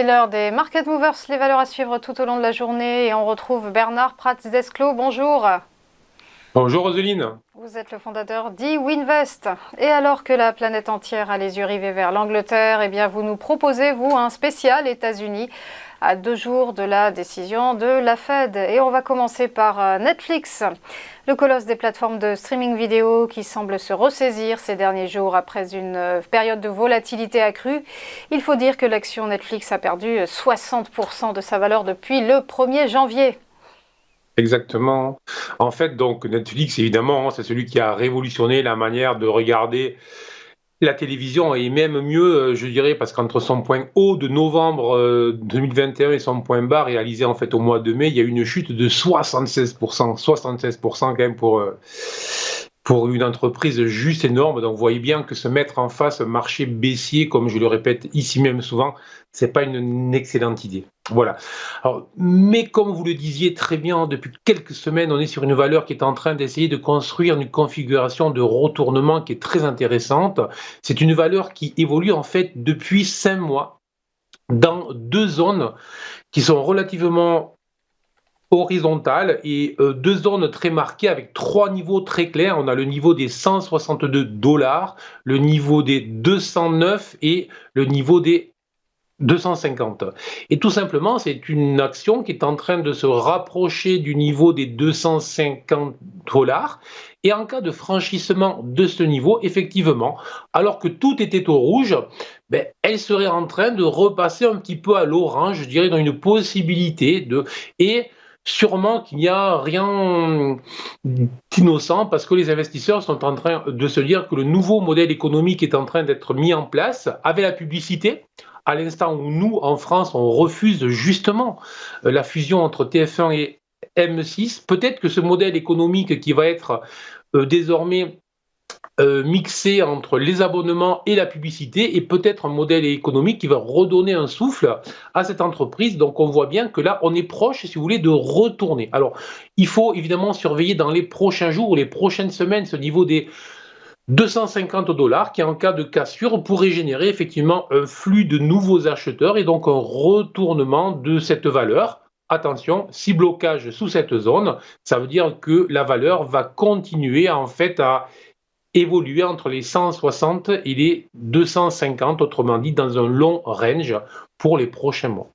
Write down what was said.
C'est l'heure des Market Movers, les valeurs à suivre tout au long de la journée. Et on retrouve Bernard Prats-Desclaux. Bonjour. Bonjour Roseline. Vous êtes le fondateur d'eWinvest. Et alors que la planète entière a les yeux rivés vers l'Angleterre, eh bien vous nous proposez, vous, un spécial États-Unis à 2 jours de la décision de la Fed. Et on va commencer par Netflix, le colosse des plateformes de streaming vidéo qui semble se ressaisir ces derniers jours après une période de volatilité accrue. Il faut dire que l'action Netflix a perdu 60% de sa valeur depuis le 1er janvier. Exactement. En fait, donc Netflix, évidemment, c'est celui qui a révolutionné la manière de regarder la télévision et même mieux, je dirais, parce qu'entre son point haut de novembre 2021 et son point bas réalisé en fait au mois de mai, il y a eu une chute de 76%. 76% quand même pour une entreprise juste énorme. Donc, vous voyez bien que se mettre en face un marché baissier, comme je le répète ici même souvent, c'est pas une excellente idée. Voilà. Alors, mais comme vous le disiez très bien, depuis quelques semaines, on est sur une valeur qui est en train d'essayer de construire une configuration de retournement qui est très intéressante. C'est une valeur qui évolue en fait depuis 5 mois dans deux zones qui sont relativement horizontale et deux zones très marquées avec trois niveaux très clairs. On a le niveau des 162 $, le niveau des 209 et le niveau des 250. Et tout simplement, c'est une action qui est en train de se rapprocher du niveau des 250 $. Et en cas de franchissement de ce niveau, effectivement, alors que tout était au rouge, ben, elle serait en train de repasser un petit peu à l'orange, je dirais, dans une possibilité de... Et sûrement qu'il n'y a rien d'innocent parce que les investisseurs sont en train de se dire que le nouveau modèle économique est en train d'être mis en place avec la publicité, à l'instant où nous, en France, on refuse justement la fusion entre TF1 et M6. Peut-être que ce modèle économique qui va être désormais mixé entre les abonnements et la publicité est peut-être un modèle économique qui va redonner un souffle à cette entreprise. Donc on voit bien que là, on est proche, si vous voulez, de retourner. Alors, il faut évidemment surveiller dans les prochains jours ou les prochaines semaines ce niveau des 250 $ qui, en cas de cassure, pourrait générer effectivement un flux de nouveaux acheteurs et donc un retournement de cette valeur. Attention, si blocage sous cette zone, ça veut dire que la valeur va continuer en fait à évoluer entre les 160 et les 250, autrement dit dans un long range pour les prochains mois.